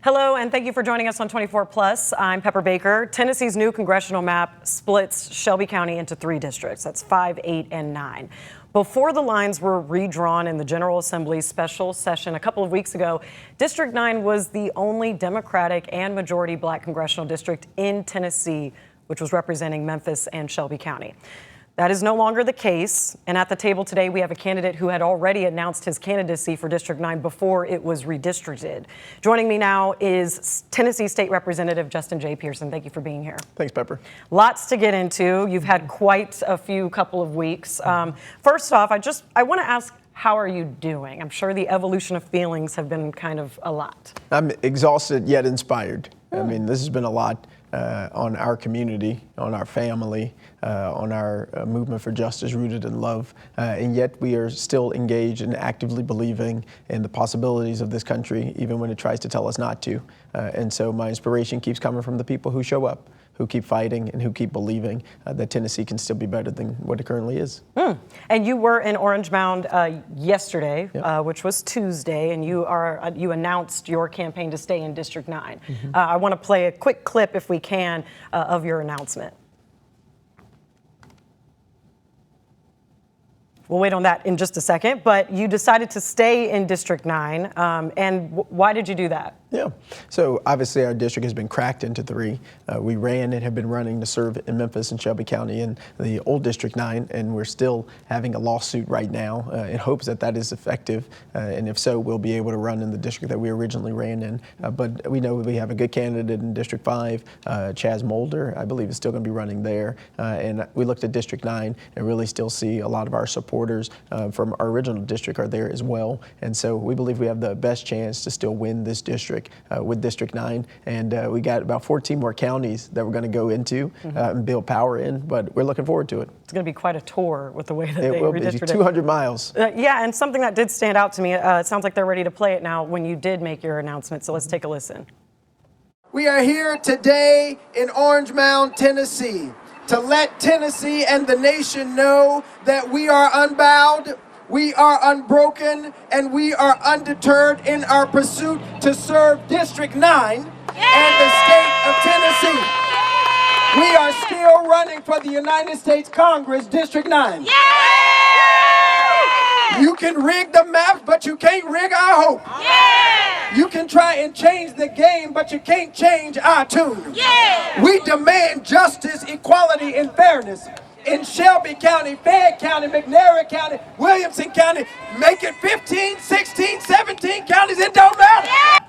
Hello, and thank you for joining us on 24 Plus. I'm Pepper Baker. Tennessee's new congressional map splits Shelby County into 3 districts. That's 5, 8, and 9. Before the lines were redrawn in the General Assembly's special session a couple of weeks ago, District 9 was the only Democratic and majority Black congressional district in Tennessee, which was representing Memphis and Shelby County. That is no longer the case, and at the table today we have a candidate who had already announced his candidacy for District 9 before it was redistricted. Joining me now is Tennessee State Representative Justin J. Pearson. Thank you for being here. Thanks, Pepper. Lots to get into. You've had quite a couple of weeks. First off, I want to ask, how are you doing? I'm sure the evolution of feelings have been kind of a lot. I'm exhausted yet inspired. I mean, this has been a lot on our community, on our family, on our movement for justice rooted in love, and yet we are still engaged and actively believing in the possibilities of this country, even when it tries to tell us not to. And so my inspiration keeps coming from the people who show up, who keep fighting, and who keep believing that Tennessee can still be better than what it currently is. And you were in Orange Mound yesterday, Yep. which was Tuesday, and you announced your campaign to stay in District 9. I want to play a quick clip, if we can, of your announcement. We'll wait on that in just a second, but you decided to stay in District 9, and why did you do that? Yeah, so obviously our district has been cracked into 3. We ran and have been running to serve in Memphis and Shelby County in the old District 9, and we're still having a lawsuit right now in hopes that that is effective, and if so, we'll be able to run in the district that we originally ran in. But we know we have a good candidate in District 5, Chaz Mulder, I believe is still going to be running there, and we looked at District 9 and really still see a lot of our supporters from our original district are there as well, and so we believe we have the best chance to still win this district with District 9, and we got about 14 more counties that we're going to go into and build power in, but we're looking forward to it. It's going to be quite a tour with the way that it they will be redistricted. 200 miles. Yeah, and something that did stand out to me, it sounds like they're ready to play it now when you did make your announcement, so let's take a listen. We are here today in Orange Mound, Tennessee, to let Tennessee and the nation know that we are unbowed, we are unbroken, and we are undeterred in our pursuit to serve District 9 and the state of Tennessee. We are still running for the United States Congress, District 9. You can rig the maps, but you can't rig our hope. You can try and change the game, but you can't change our tune. We demand justice, equality, and fairness in Shelby County, Fayette County, McNairy County, Williamson County. Make it 15, 16, 17 counties, it don't matter.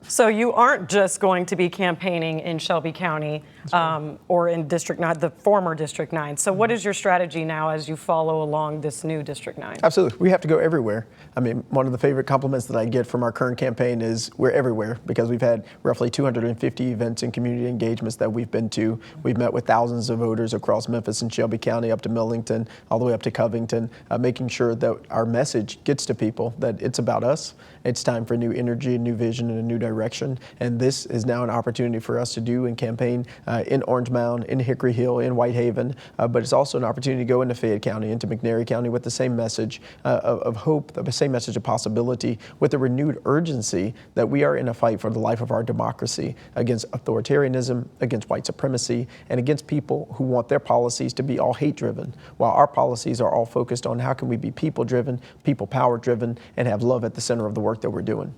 So you aren't just going to be campaigning in Shelby County or in District 9, the former District 9. So what is your strategy now as you follow along this new District 9? Absolutely. We have to go everywhere. I mean, one of the favorite compliments that I get from our current campaign is we're everywhere, because we've had roughly 250 events and community engagements that we've been to. We've met with thousands of voters across Memphis and Shelby County, up to Millington, all the way up to Covington, making sure that our message gets to people, that it's about us. It's time for new energy, a new vision, and a new direction. And this is now an opportunity for us to do and campaign in Orange Mound, in Hickory Hill, in Whitehaven. But it's also an opportunity to go into Fayette County, into McNairy County with the same message of hope, the same message of possibility, with a renewed urgency that we are in a fight for the life of our democracy against authoritarianism, against white supremacy, and against people who want their policies to be all hate-driven, while our policies are all focused on how can we be people-driven, people-power-driven, and have love at the center of the work that we're doing.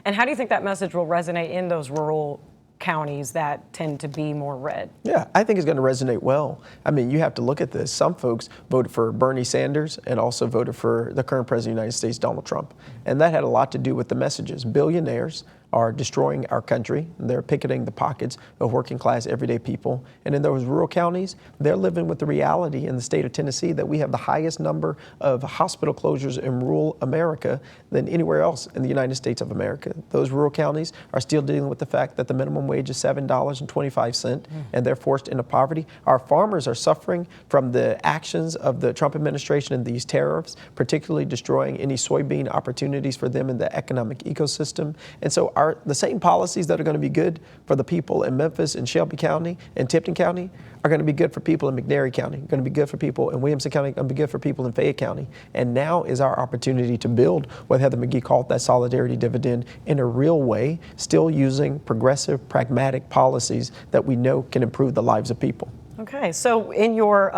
And how do you think that message will resonate in those rural counties that tend to be more red? Yeah, I think it's going to resonate well. I mean, you have to look at this. Some folks voted for Bernie Sanders and also voted for the current president of the United States, Donald Trump. And that had a lot to do with the messages. Billionaires are destroying our country. They're picketing the pockets of working class, everyday people. And in those rural counties, they're living with the reality in the state of Tennessee that we have the highest number of hospital closures in rural America than anywhere else in the United States of America. Those rural counties are still dealing with the fact that the minimum wage is $7.25 and they're forced into poverty. Our farmers are suffering from the actions of the Trump administration and these tariffs, particularly destroying any soybean opportunities for them in the economic ecosystem. And so the same policies that are going to be good for the people in Memphis and Shelby County and Tipton County are going to be good for people in McNairy County, going to be good for people in Williamson County, going to be good for people in Fayette County. And now is our opportunity to build what Heather McGee called that solidarity dividend in a real way, still using progressive, pragmatic policies that we know can improve the lives of people. Okay, so in your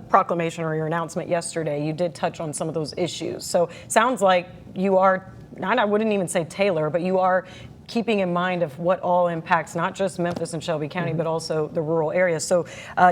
proclamation or your announcement yesterday, you did touch on some of those issues. So sounds like you are, I wouldn't even say tailor, but you are keeping in mind of what all impacts not just Memphis and Shelby County, but also the rural areas. So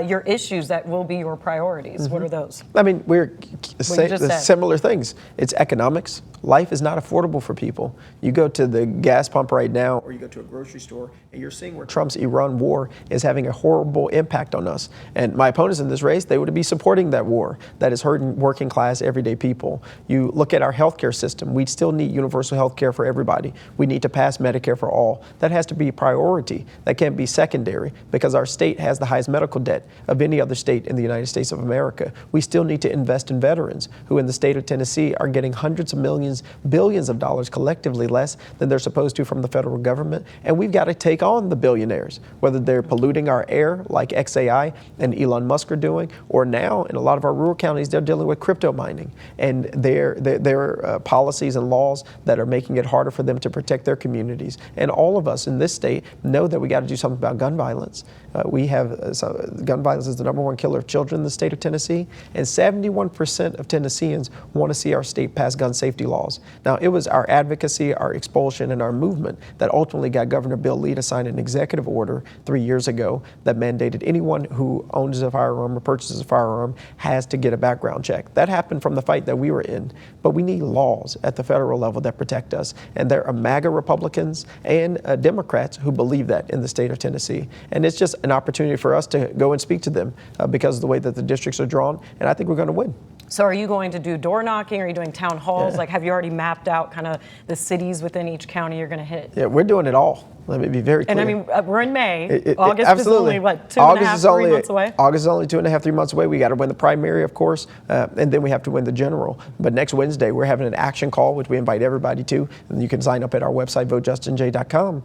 your issues that will be your priorities, what are those? I mean, we're similar things. It's economics. Life is not affordable for people. You go to the gas pump right now, or you go to a grocery store, and you're seeing where Trump's Iran war is having a horrible impact on us. And my opponents in this race, they would be supporting that war that is hurting working class, everyday people. You look at our healthcare system. We still need universal healthcare for everybody. We need to pass Medicare for all. That has to be a priority. That can't be secondary, because our state has the highest medical debt of any other state in the United States of America. We still need to invest in veterans who in the state of Tennessee are getting hundreds of millions, billions of dollars collectively less than they're supposed to from the federal government. And we've got to take on the billionaires, whether they're polluting our air like XAI and Elon Musk are doing, or now in a lot of our rural counties, they're dealing with crypto mining and their policies and laws that are making it harder for them to protect their communities. And all of us in this state know that we got to do something about gun violence. Gun violence is the #1 killer of children in the state of Tennessee, and 71% of Tennesseans want to see our state pass gun safety laws. Now, it was our advocacy, our expulsion, and our movement that ultimately got Governor Bill Lee to sign an executive order 3 years ago that mandated anyone who owns a firearm or purchases a firearm has to get a background check. That happened from the fight that we were in, but we need laws at the federal level that protect us, and there are MAGA Republicans and Democrats who believe that in the state of Tennessee. And it's just an opportunity for us to go and speak to them because of the way that the districts are drawn, and I think we're going to win. So are you going to do door knocking? Are you doing town halls? Yeah. Like, have you already mapped out kind of the cities within each county you're going to hit? Yeah, we're doing it all. Let me be very clear. And I mean, we're in May. August is only, what, 3 months away? August is only 2.5, 3 months away. We got to win the primary, of course, and then we have to win the general. But next Wednesday, we're having an action call, which we invite everybody to. And you can sign up at our website, votejustinj.com,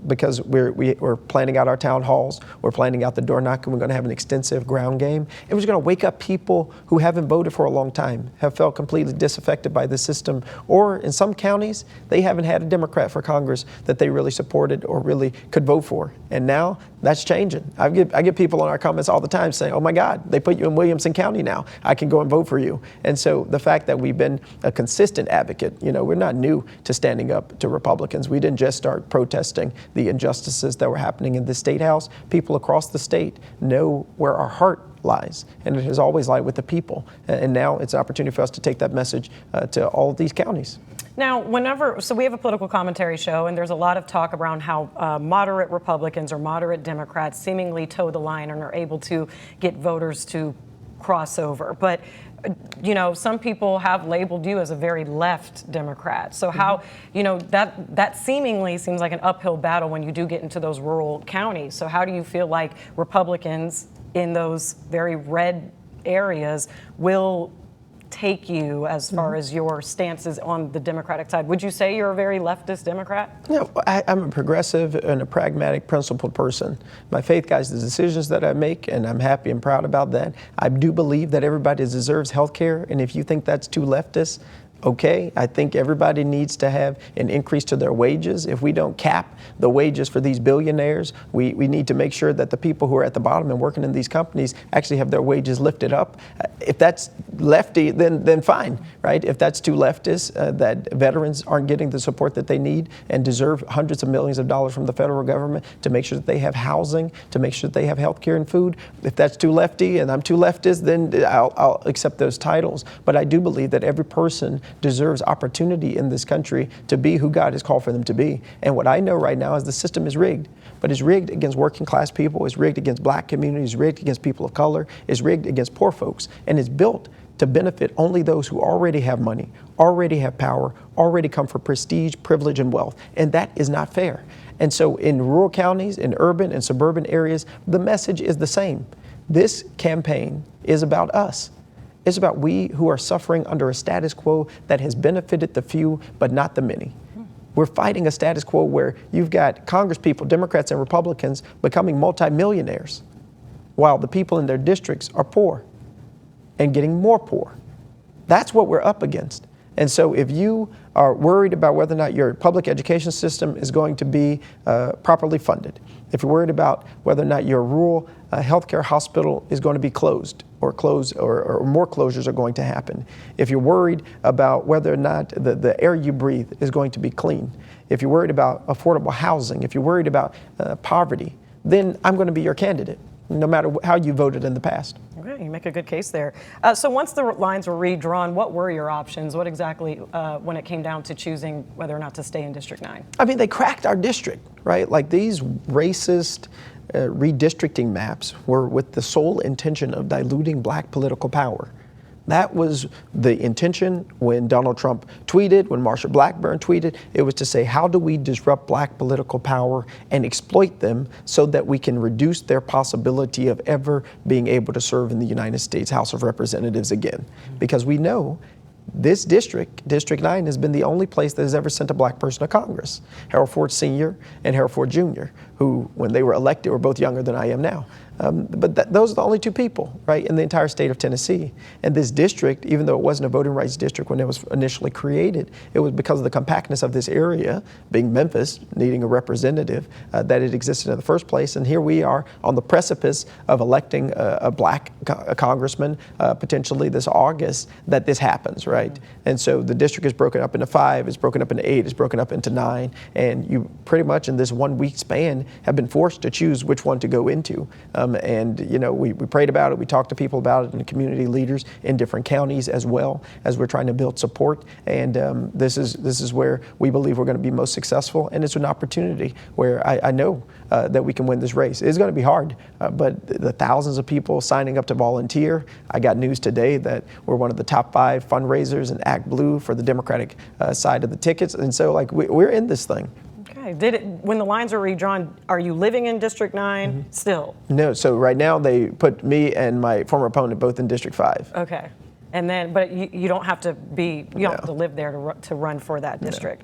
because we're planning out our town halls. We're planning out the door knocking. We're going to have an extensive ground game. And we're just going to wake up people who haven't voted for a long time, have felt completely disaffected by the system, or in some counties, they haven't had a Democrat for Congress that they really supported or really could vote for. And now that's changing. I get people in our comments all the time saying, oh my God, they put you in Williamson County now. I can go and vote for you. And so the fact that we've been a consistent advocate, we're not new to standing up to Republicans. We didn't just start protesting the injustices that were happening in the State House. People across the state know where our heart lies, and it has always lied with the people. And now it's an opportunity for us to take that message to all of these counties. Now, so we have a political commentary show, and there's a lot of talk around how moderate Republicans or moderate Democrats seemingly toe the line and are able to get voters to cross over. But some people have labeled you as a very left Democrat. So how, that seemingly seems like an uphill battle when you do get into those rural counties. So how do you feel like Republicans in those very red areas will take you as far as your stances on the Democratic side? Would you say you're a very leftist Democrat? No, I'm a progressive and a pragmatic, principled person. My faith guides the decisions that I make, and I'm happy and proud about that. I do believe that everybody deserves health care, and if you think that's too leftist, okay, I think everybody needs to have an increase to their wages. If we don't cap the wages for these billionaires, we need to make sure that the people who are at the bottom and working in these companies actually have their wages lifted up. If that's lefty, then fine, right? If that's too leftist, that veterans aren't getting the support that they need and deserve hundreds of millions of dollars from the federal government to make sure that they have housing, to make sure that they have health care and food. If that's too lefty and I'm too leftist, then I'll accept those titles. But I do believe that every person deserves opportunity in this country to be who God has called for them to be. And what I know right now is the system is rigged, but it's rigged against working class people, it's rigged against black communities, it's rigged against people of color, it's rigged against poor folks, and it's built to benefit only those who already have money, already have power, already come for prestige, privilege, and wealth. And that is not fair. And so in rural counties, in urban and suburban areas, the message is the same. This campaign is about us. It's about we who are suffering under a status quo that has benefited the few but not the many. We're fighting a status quo where you've got Congress people, Democrats and Republicans, becoming multimillionaires while the people in their districts are poor and getting more poor. That's what we're up against. And so if you are worried about whether or not your public education system is going to be properly funded, if you're worried about whether or not your rural healthcare hospital is going to be closed or more closures are going to happen, if you're worried about whether or not the air you breathe is going to be clean, if you're worried about affordable housing, if you're worried about poverty, then I'm going to be your candidate, no matter how you voted in the past. Okay, you make a good case there. So once the lines were redrawn, what were your options? What exactly, when it came down to choosing whether or not to stay in District 9? I mean, they cracked our district, right? Like these racist redistricting maps were with the sole intention of diluting black political power. That was the intention when Donald Trump tweeted, when Marsha Blackburn tweeted. It was to say, how do we disrupt black political power and exploit them so that we can reduce their possibility of ever being able to serve in the United States House of Representatives again? Because we know this district, District 9, has been the only place that has ever sent a black person to Congress. Harold Ford Sr. and Harold Ford Jr., who, when they were elected, were both younger than I am now. But those are the only two people, right, in the entire state of Tennessee. And this district, even though it wasn't a voting rights district when it was initially created, it was because of the compactness of this area, being Memphis, needing a representative, that it existed in the first place. And here we are on the precipice of electing a black congressman, potentially this August, that this happens, right? Mm-hmm. And so the district is broken up into 5, it's broken up into 8, it's broken up into 9. And you pretty much in this 1 week span have been forced to choose which one to go into. And, you know, we prayed about it. We talked to people about it and community leaders in different counties as well as we're trying to build support. And this is where we believe we're going to be most successful. And it's an opportunity where I know that we can win this race. It's going to be hard, but the thousands of people signing up to volunteer. I got news today that we're one of the top 5 fundraisers in Act Blue for the Democratic side of the tickets. And so, like, we're in this thing. Okay. When the lines are redrawn, are you living in District 9 mm-hmm. still? No. So right now they put me and my former opponent both in District 5. Okay. And then, but you don't have to have to live there to run for that district,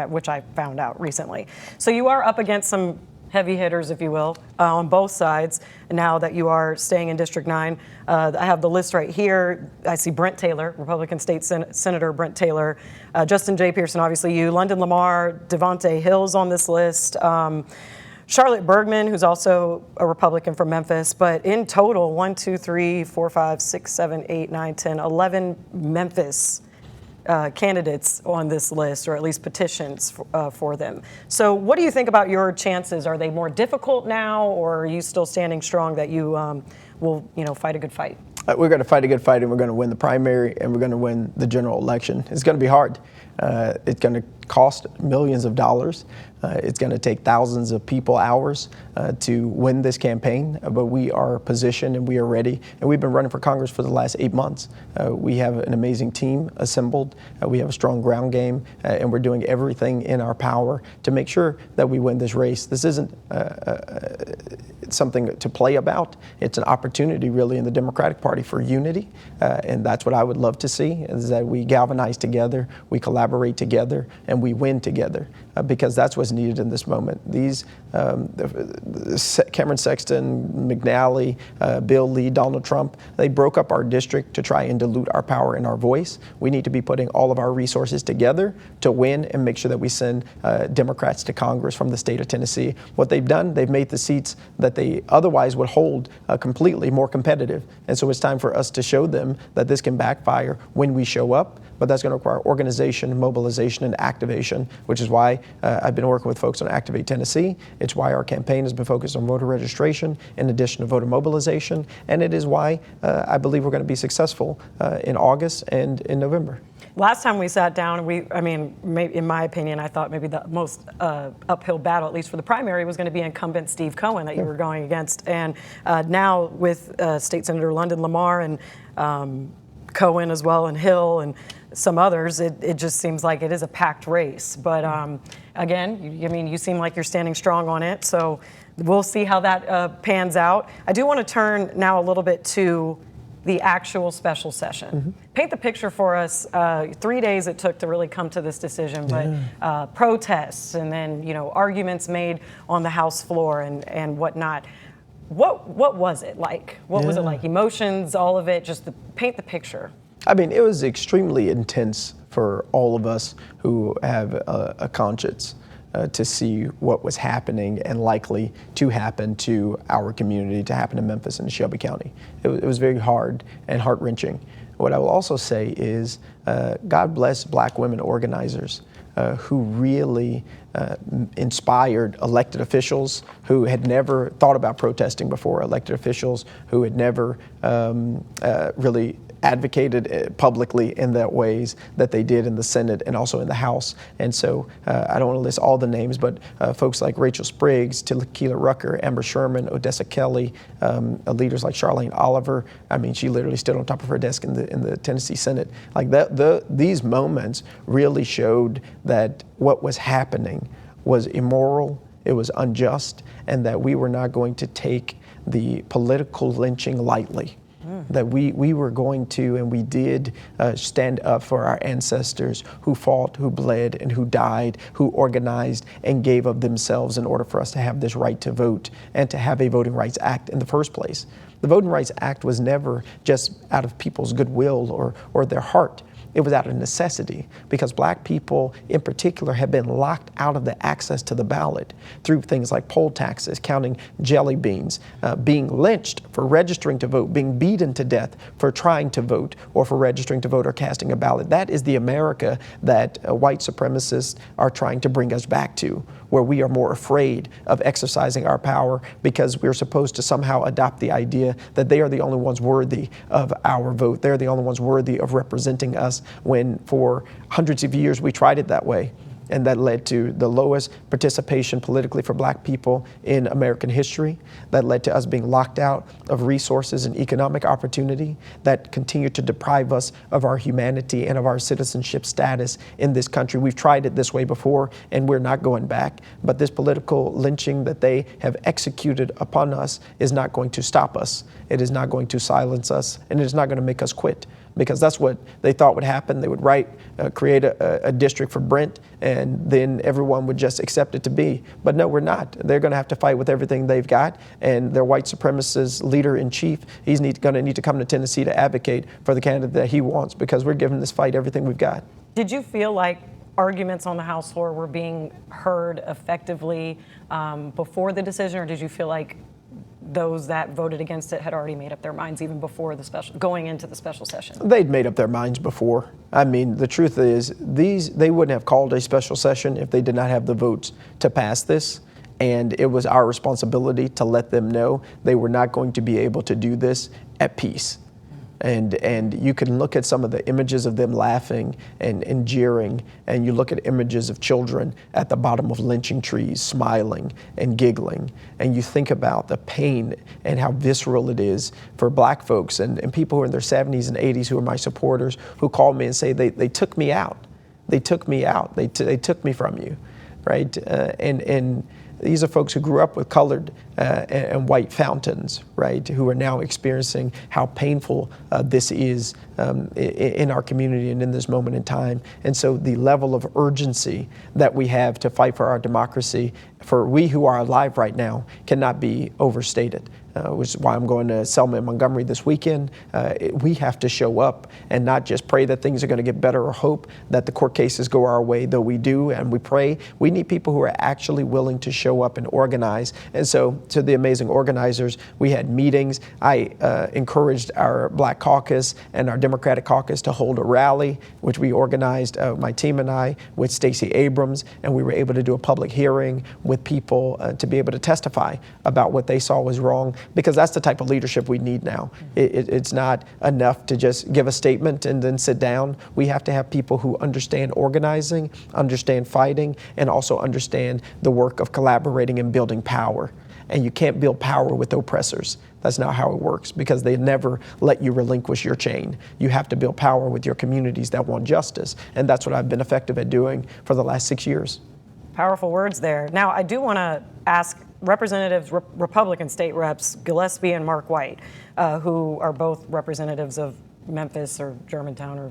which I found out recently. So you are up against some heavy hitters, if you will, on both sides. Now that you are staying in District 9, I have the list right here. I see Brent Taylor, Republican State Senator Brent Taylor, Justin J. Pearson, obviously you, London Lamar, Devontae Hill's on this list, Charlotte Bergman, who's also a Republican from Memphis, but in total, 1, 2, 3, 4, 5, 6, 7, 8, 9, 10, 11 Memphis candidates on this list, or at least petitions for them. So what do you think about your chances? Are they more difficult now, or are you still standing strong that you will fight a good fight? We're going to fight a good fight, and we're going to win the primary, and we're going to win the general election. It's going to be hard. It's going to cost millions of dollars. It's going to take thousands of people hours to win this campaign, but we are positioned and we are ready. And we've been running for Congress for the last 8 months. We have an amazing team assembled. We have a strong ground game, and we're doing everything in our power to make sure that we win this race. This isn't something to play about. It's an opportunity really in the Democratic Party for unity, and that's what I would love to see, is that we galvanize together, we collaborate together, and we win together, because that's what's needed in this moment. These Cameron Sexton, McNally, Bill Lee, Donald Trump, they broke up our district to try and dilute our power and our voice. We need to be putting all of our resources together to win and make sure that we send Democrats to Congress from the state of Tennessee. What they've done, they've made the seats that they otherwise would hold completely more competitive. And so it's time for us to show them that this can backfire when we show up, but that's going to require organization, mobilization, and activation, which is why I've been working with folks on Activate Tennessee. It's why our campaign has been focused on voter registration in addition to voter mobilization, and it is why I believe we're going to be successful in August and in November. Last time we sat down, in my opinion, I thought maybe the most uphill battle, at least for the primary, was going to be incumbent Steve Cohen that you were going against. And now with State Senator London Lamar and Cohen as well, and Hill and some others, it just seems like it is a packed race. But again, you seem like you're standing strong on it. So we'll see how that pans out. I do want to turn now a little bit to the actual special session. Paint the picture for us. 3 days it took to really come to this decision, but protests and then, you know, arguments made on the House floor and whatnot. What was it like? What was it like? Emotions, all of it, just paint the picture. I mean, it was extremely intense for all of us who have a conscience to see what was happening and likely to happen to our community, to happen in Memphis and Shelby County. It was very hard and heart-wrenching. What I will also say is God bless Black women organizers who really inspired elected officials who had never thought about protesting before, elected officials who had never really advocated publicly in that ways that they did in the Senate and also in the House. And so I don't want to list all the names, but folks like Rachel Spriggs, Tequila Rucker, Amber Sherman, Odessa Kelly, leaders like Charlene Oliver. I mean, she literally stood on top of her desk in the Tennessee Senate. Like these moments really showed that what was happening was immoral, it was unjust, and that we were not going to take the political lynching lightly. That we were going to, and we did stand up for our ancestors who fought, who bled, and who died, who organized and gave of themselves in order for us to have this right to vote and to have a Voting Rights Act in the first place. The Voting Rights Act was never just out of people's goodwill or their heart. It was out of necessity because Black people in particular have been locked out of the access to the ballot through things like poll taxes, counting jelly beans, being lynched for registering to vote, being beaten to death for trying to vote or for registering to vote or casting a ballot. That is the America that white supremacists are trying to bring us back to, where we are more afraid of exercising our power because we're supposed to somehow adopt the idea that they are the only ones worthy of our vote. They're the only ones worthy of representing us, when for hundreds of years we tried it that way. And that led to the lowest participation politically for Black people in American history. That led to us being locked out of resources and economic opportunity. That continued to deprive us of our humanity and of our citizenship status in this country. We've tried it this way before, and we're not going back. But this political lynching that they have executed upon us is not going to stop us. It is not going to silence us, and it is not going to make us quit. Because that's what they thought would happen. They would create a district for Brent, and then everyone would just accept it to be. But no, we're not. They're going to have to fight with everything they've got. And their white supremacist leader-in-chief, he's going to need to come to Tennessee to advocate for the candidate that he wants, because we're giving this fight everything we've got. Did you feel like arguments on the House floor were being heard effectively before the decision, or did you feel like those that voted against it had already made up their minds even before going into the special session? They'd made up their minds before. I mean, the truth is, they wouldn't have called a special session if they did not have the votes to pass this. And it was our responsibility to let them know they were not going to be able to do this at peace. And you can look at some of the images of them laughing and jeering, and you look at images of children at the bottom of lynching trees smiling and giggling, and you think about the pain and how visceral it is for Black folks and people who are in their 70s and 80s who are my supporters, who call me and say they took me out. They took me out. They took me from you, right? And these are folks who grew up with colored and white fountains, right, who are now experiencing how painful this is in our community and in this moment in time. And so the level of urgency that we have to fight for our democracy, for we who are alive right now, cannot be overstated. Which is why I'm going to Selma and Montgomery this weekend. We have to show up and not just pray that things are going to get better or hope that the court cases go our way, though we do and we pray. We need people who are actually willing to show up and organize. And so to the amazing organizers, we had meetings. I encouraged our Black caucus and our Democratic caucus to hold a rally, which we organized, my team and I, with Stacey Abrams, and we were able to do a public hearing with people to be able to testify about what they saw was wrong. Because that's the type of leadership we need now. It's not enough to just give a statement and then sit down. We have to have people who understand organizing, understand fighting, and also understand the work of collaborating and building power. And you can't build power with oppressors. That's not how it works, because they never let you relinquish your chain. You have to build power with your communities that want justice. And that's what I've been effective at doing for the last 6 years. Powerful words there. Now, I do want to ask Representatives, Republican state reps Gillespie and Mark White, who are both representatives of Memphis or Germantown or,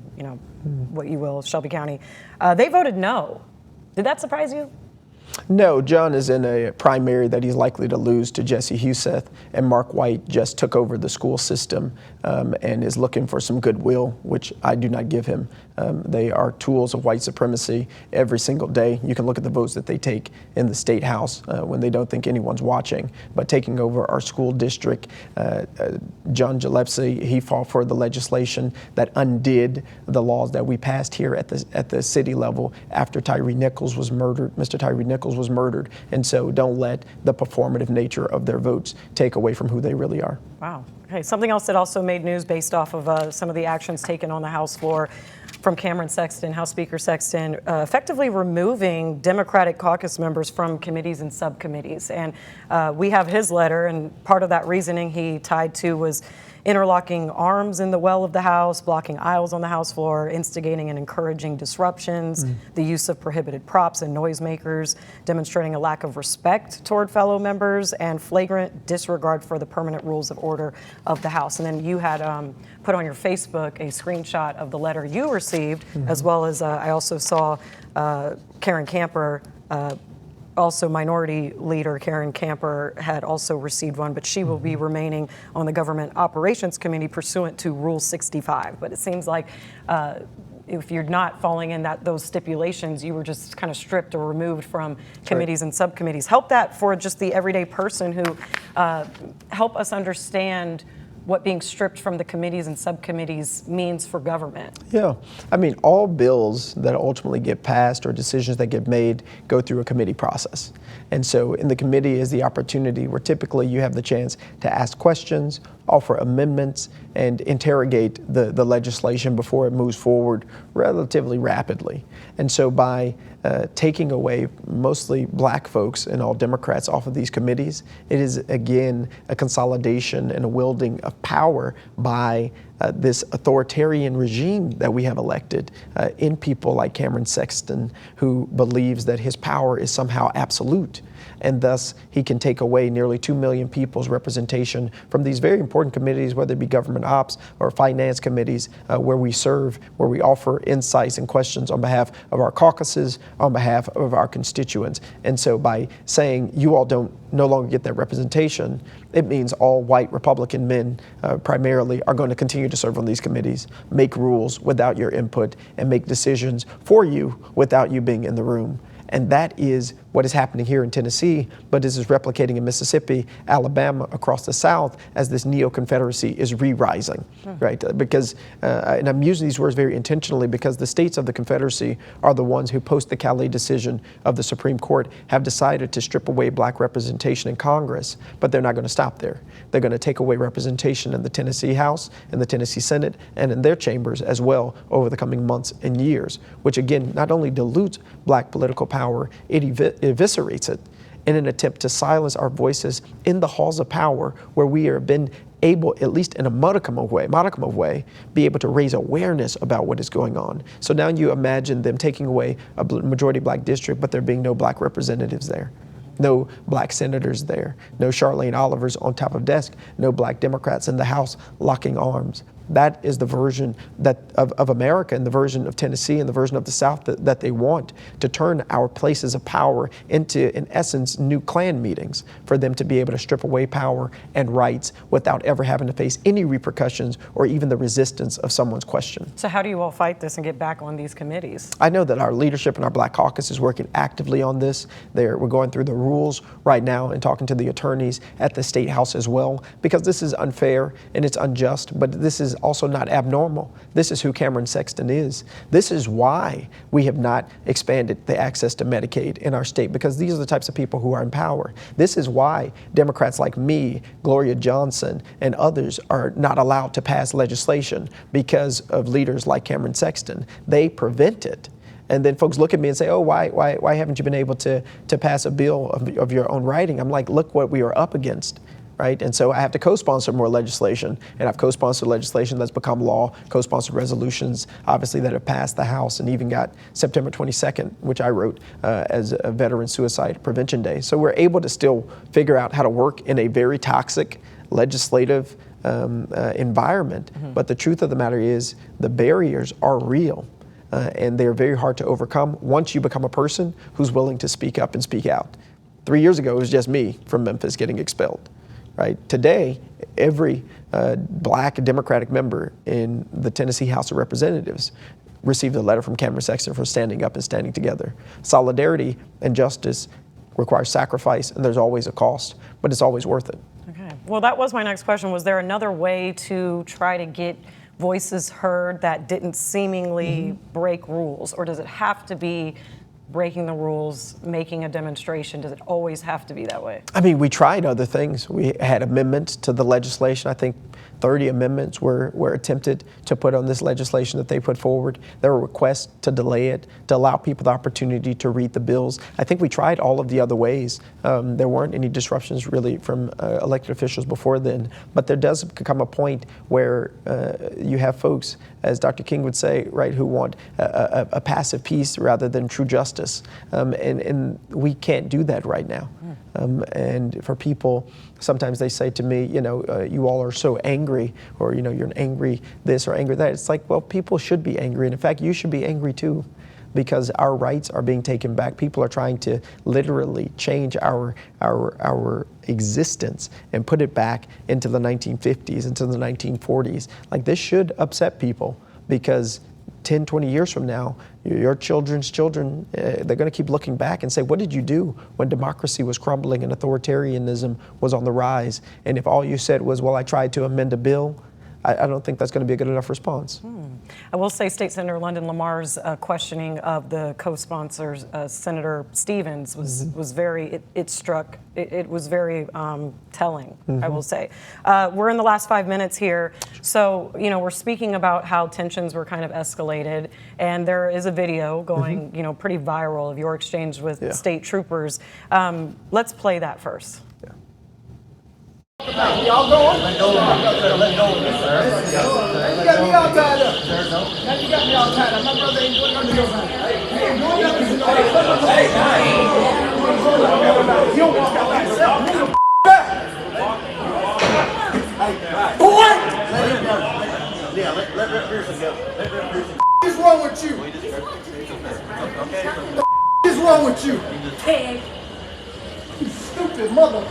what you will, Shelby County. They voted no. Did that surprise you? No, John is in a primary that he's likely to lose to Jesse Huseth, and Mark White just took over the school system and is looking for some goodwill, which I do not give him. They are tools of white supremacy every single day. You can look at the votes that they take in the state house when they don't think anyone's watching. But taking over our school district, John Gillespie, he fought for the legislation that undid the laws that we passed here at the city level after Tyree Nichols was murdered. Mr. Tyree Nichols was murdered. And so don't let the performative nature of their votes take away from who they really are. Wow. Okay, something else that also made news based off of some of the actions taken on the House floor from Cameron Sexton, House Speaker Sexton, effectively removing Democratic caucus members from committees and subcommittees. And we have his letter, and part of that reasoning he tied to was interlocking arms in the well of the House, blocking aisles on the House floor, instigating and encouraging disruptions, the use of prohibited props and noisemakers, demonstrating a lack of respect toward fellow members, and flagrant disregard for the permanent rules of order of the House. And then you had put on your Facebook a screenshot of the letter you received, as well as I also saw Karen Camper, also Minority Leader Karen Camper had also received one, but she will be remaining on the Government Operations Committee pursuant to Rule 65. But it seems like if you're not falling in those stipulations, you were just kind of stripped or removed from committees and subcommittees. Help that for just the everyday person who help us understand what being stripped from the committees and subcommittees means for government. Yeah, I mean, all bills that ultimately get passed or decisions that get made go through a committee process. And so in the committee is the opportunity where typically you have the chance to ask questions, offer amendments, and interrogate the legislation before it moves forward relatively rapidly. And so by taking away mostly black folks and all Democrats off of these committees, it is again a consolidation and a wielding of power by this authoritarian regime that we have elected in people like Cameron Sexton, who believes that his power is somehow absolute. And thus, he can take away nearly 2 million people's representation from these very important committees, whether it be government ops or finance committees, where we serve, where we offer insights and questions on behalf of our caucuses, on behalf of our constituents. And so by saying you all no longer get that representation, it means all white Republican men primarily are going to continue to serve on these committees, make rules without your input, and make decisions for you without you being in the room. And that is what is happening here in Tennessee, but this is replicating in Mississippi, Alabama, across the South as this neo-Confederacy is re-rising, right? Because, and I'm using these words very intentionally because the states of the Confederacy are the ones who, post the Calais decision of the Supreme Court, have decided to strip away black representation in Congress, but they're not going to stop there. They're going to take away representation in the Tennessee House, in the Tennessee Senate, and in their chambers as well over the coming months and years, which again, not only dilutes black political power, it eviscerates it in an attempt to silence our voices in the halls of power where we have been able, at least in a modicum of way, be able to raise awareness about what is going on. So now you imagine them taking away a majority black district, but there being no black representatives there. No black senators there, no Charlene Olivers on top of desk, no black Democrats in the House locking arms. That is the version of America and the version of Tennessee and the version of the South that they want, to turn our places of power into, in essence, new Klan meetings for them to be able to strip away power and rights without ever having to face any repercussions or even the resistance of someone's question. So how do you all fight this and get back on these committees? I know that our leadership and our Black Caucus is working actively on this. We're going through the rules right now and talking to the attorneys at the State House as well, because this is unfair and it's unjust, but this is also not abnormal. This is who Cameron Sexton is. This is why we have not expanded the access to Medicaid in our state, because these are the types of people who are in power. This is why Democrats like me, Gloria Johnson, and others are not allowed to pass legislation because of leaders like Cameron Sexton. They prevent it. And then folks look at me and say, oh, why haven't you been able to pass a bill of your own writing? I'm like, look what we are up against. right? And so I have to co-sponsor more legislation, and I've co-sponsored legislation that's become law, co-sponsored resolutions, obviously, that have passed the House, and even got September 22nd, which I wrote as a Veteran Suicide Prevention Day. So we're able to still figure out how to work in a very toxic legislative environment. But the truth of the matter is the barriers are real. And they're very hard to overcome once you become a person who's willing to speak up and speak out. 3 years ago, it was just me from Memphis getting expelled. Right? Today, every black Democratic member in the Tennessee House of Representatives received a letter from Cameron Sexton for standing up and standing together. Solidarity and justice requires sacrifice, and there's always a cost, but it's always worth it. Okay. Well, that was my next question. Was there another way to try to get voices heard that didn't seemingly break rules, or does it have to be breaking the rules, making a demonstration? Does it always have to be that way? I mean, we tried other things. We had amendments to the legislation. I think 30 amendments were attempted to put on this legislation that they put forward. There were requests to delay it, to allow people the opportunity to read the bills. I think we tried all of the other ways. There weren't any disruptions really from elected officials before then. But there does come a point where you have folks, as Dr. King would say, right, who want a passive peace rather than true justice. And we can't do that right now. And for people, sometimes they say to me, you all are so angry, or, you're an angry this or angry that. It's like, well, people should be angry. And in fact, you should be angry too, because our rights are being taken back. People are trying to literally change our existence and put it back into the 1950s, into the 1940s. Like, this should upset people, because 10, 20 years from now, your children's children, they're going to keep looking back and say, what did you do when democracy was crumbling and authoritarianism was on the rise? And if all you said was, well, I tried to amend a bill, I don't think that's going to be a good enough response. I will say State Senator London Lamar's questioning of the co-sponsors, Senator Stevens, was very, it was very telling, I will say. We're in the last 5 minutes here. So, we're speaking about how tensions were kind of escalated, and there is a video going, pretty viral of your exchange with state troopers. Let's play that first. Y'all going? Let go of me, sir. You got me all tied up. Now you got me all tied up. My brother ain't doing nothing to your son. Hey, doing nothing to your son. You almost got myself. Boy! Yeah, let Pearson go. Let Pearson go. What is wrong with you? What is wrong with you? You stupid mother.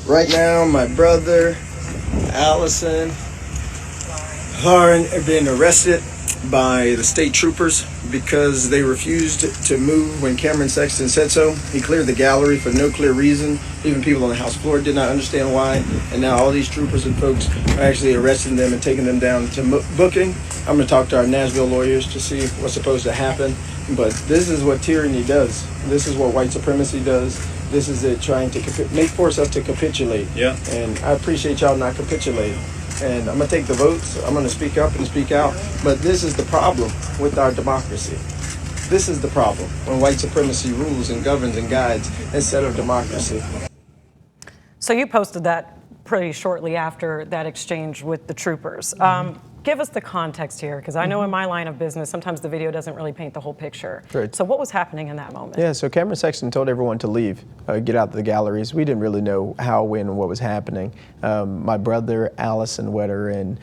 Right now, my brother, Allison, Lauren are being arrested by the state troopers because they refused to move when Cameron Sexton said so. He cleared the gallery for no clear reason. Even people on the House floor did not understand why. And now all these troopers and folks are actually arresting them and taking them down to booking. I'm going to talk to our Nashville lawyers to see what's supposed to happen. But this is what tyranny does. This is what white supremacy does. This is it trying to force us to capitulate. Yeah. And I appreciate y'all not capitulating. And I'm going to take the votes. I'm going to speak up and speak out. But this is the problem with our democracy. This is the problem when white supremacy rules and governs and guides instead of democracy. So you posted that pretty shortly after that exchange with the troopers. Give us the context here, because I know in my line of business, sometimes the video doesn't really paint the whole picture. Right. So what was happening in that moment? Yeah, so Cameron Sexton told everyone to leave, get out of the galleries. We didn't really know how, when, and what was happening. My brother, Allison Wetter, and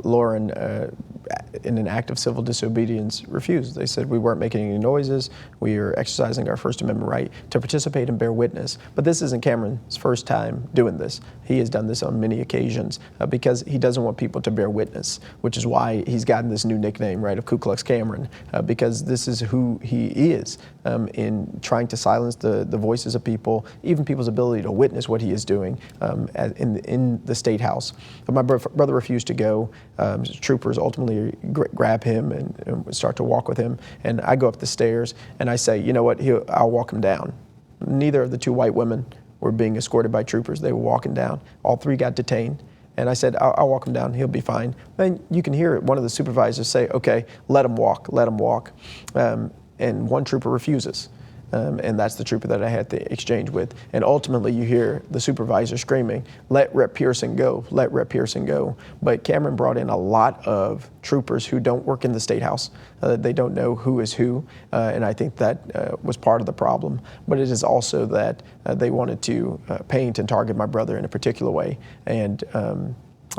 Lauren, in an act of civil disobedience, refused. They said we weren't making any noises. We are exercising our First Amendment right to participate and bear witness. But this isn't Cameron's first time doing this. He has done this on many occasions because he doesn't want people to bear witness, which is why he's gotten this new nickname, right, of Ku Klux Cameron, because this is who he is in trying to silence the voices of people, even people's ability to witness what he is doing in the State House. But my brother refused to go. Troopers ultimately grab him and start to walk with him. And I go up the stairs and I say, you know what, I'll walk him down. Neither of the two white women were being escorted by troopers. They were walking down. All three got detained. And I said, I'll walk him down. He'll be fine. And you can hear one of the supervisors say, okay, let him walk, let him walk. and one trooper refuses. And that's the trooper that I had the exchange with. And ultimately, you hear the supervisor screaming, "Let Rep. Pearson go, let Rep. Pearson go." But Cameron brought in a lot of troopers who don't work in the State House. They don't know who is who, and I think that was part of the problem. But it is also that they wanted to paint and target my brother in a particular way, and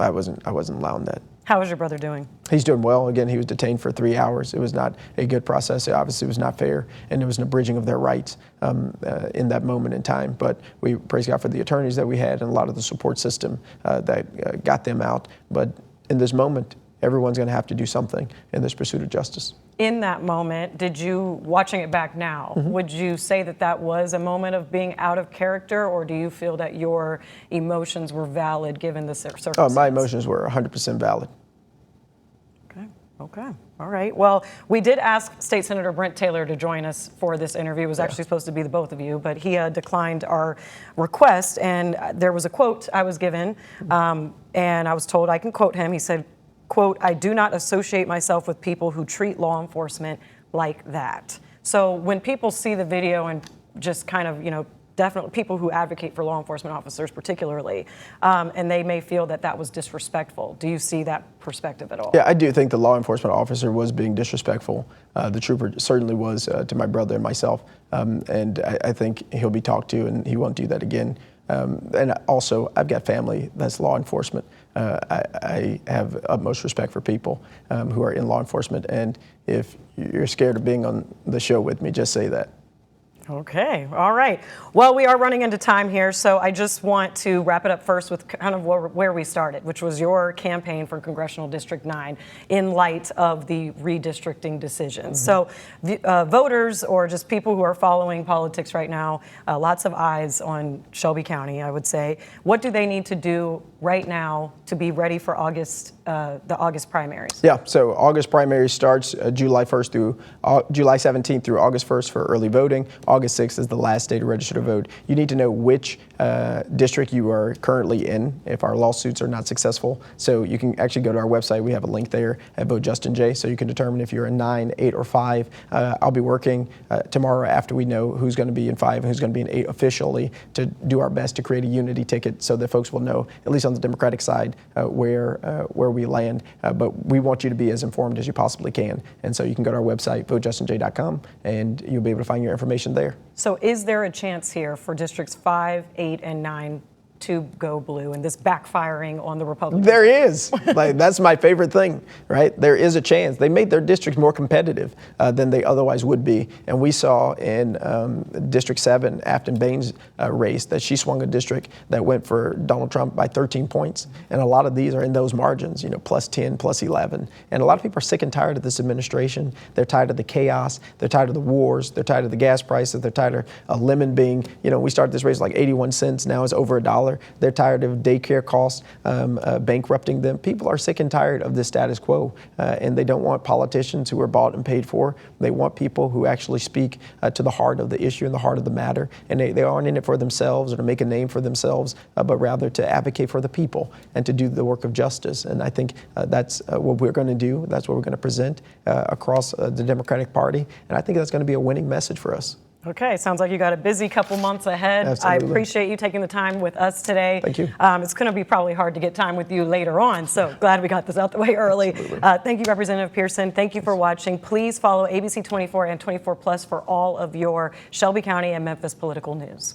I wasn't allowing that. How is your brother doing? He's doing well. Again, he was detained for 3 hours. It was not a good process. It obviously was not fair, and it was an abridging of their rights in that moment in time. But we praise God for the attorneys that we had and a lot of the support system that got them out. But in this moment, everyone's going to have to do something in this pursuit of justice. In that moment, did you, watching it back now, would you say that that was a moment of being out of character, or do you feel that your emotions were valid given the circumstances? My emotions were 100% valid. Okay. All right. Well, we did ask State Senator Brent Taylor to join us for this interview. It was actually supposed to be the both of you, but he declined our request. And there was a quote I was given, and I was told I can quote him. He said, quote, "I do not associate myself with people who treat law enforcement like that." So when people see the video and just kind of, definitely people who advocate for law enforcement officers particularly, and they may feel that that was disrespectful. Do you see that perspective at all? Yeah, I do think the law enforcement officer was being disrespectful. The trooper certainly was to my brother and myself, and I think he'll be talked to and he won't do that again. And also, I've got family that's law enforcement. I have utmost respect for people who are in law enforcement, and if you're scared of being on the show with me, just say that. Okay. All right. Well, we are running into time here, so I just want to wrap it up first with kind of where we started, which was your campaign for Congressional District 9 in light of the redistricting decisions. So voters or just people who are following politics right now, lots of eyes on Shelby County, I would say. What do they need to do right now to be ready for the August primaries? Yeah, so August primaries starts July 1st through July 17th through August 1st for early voting. August 6th is the last day to register to vote. You need to know which district you are currently in if our lawsuits are not successful. So you can actually go to our website. We have a link there at Vote Justin J. So you can determine if you're in 9, 8, or 5. I'll be working tomorrow after we know who's going to be in 5 and who's going to be in 8 officially to do our best to create a unity ticket so that folks will know, at least on the Democratic side, where we land. But we want you to be as informed as you possibly can. And so you can go to our website, votejustinj.com, and you'll be able to find your information there. So is there a chance here for districts 5, 8, and 9 to go blue and this backfiring on the Republicans? There is. That's my favorite thing, right? There is a chance. They made their districts more competitive than they otherwise would be. And we saw in District 7, Afton Bain's race, that she swung a district that went for Donald Trump by 13 points. And a lot of these are in those margins, plus 10, plus 11. And a lot of people are sick and tired of this administration. They're tired of the chaos. They're tired of the wars. They're tired of the gas prices. They're tired of a lemon being, we started this race like 81 cents. Now it's over $1. They're tired of daycare costs bankrupting them. People are sick and tired of the status quo, and they don't want politicians who are bought and paid for. They want people who actually speak to the heart of the issue and the heart of the matter, and they aren't in it for themselves or to make a name for themselves, but rather to advocate for the people and to do the work of justice. And I think that's what we're going to do. That's what we're going to present across the Democratic Party, and I think that's going to be a winning message for us. Okay, sounds like you got a busy couple months ahead. Absolutely. I appreciate you taking the time with us today. Thank you. It's going to be probably hard to get time with you later on, so glad we got this out the way early. Thank you, Representative Pearson. Thank you for watching. Please follow ABC 24 and 24 Plus for all of your Shelby County and Memphis political news.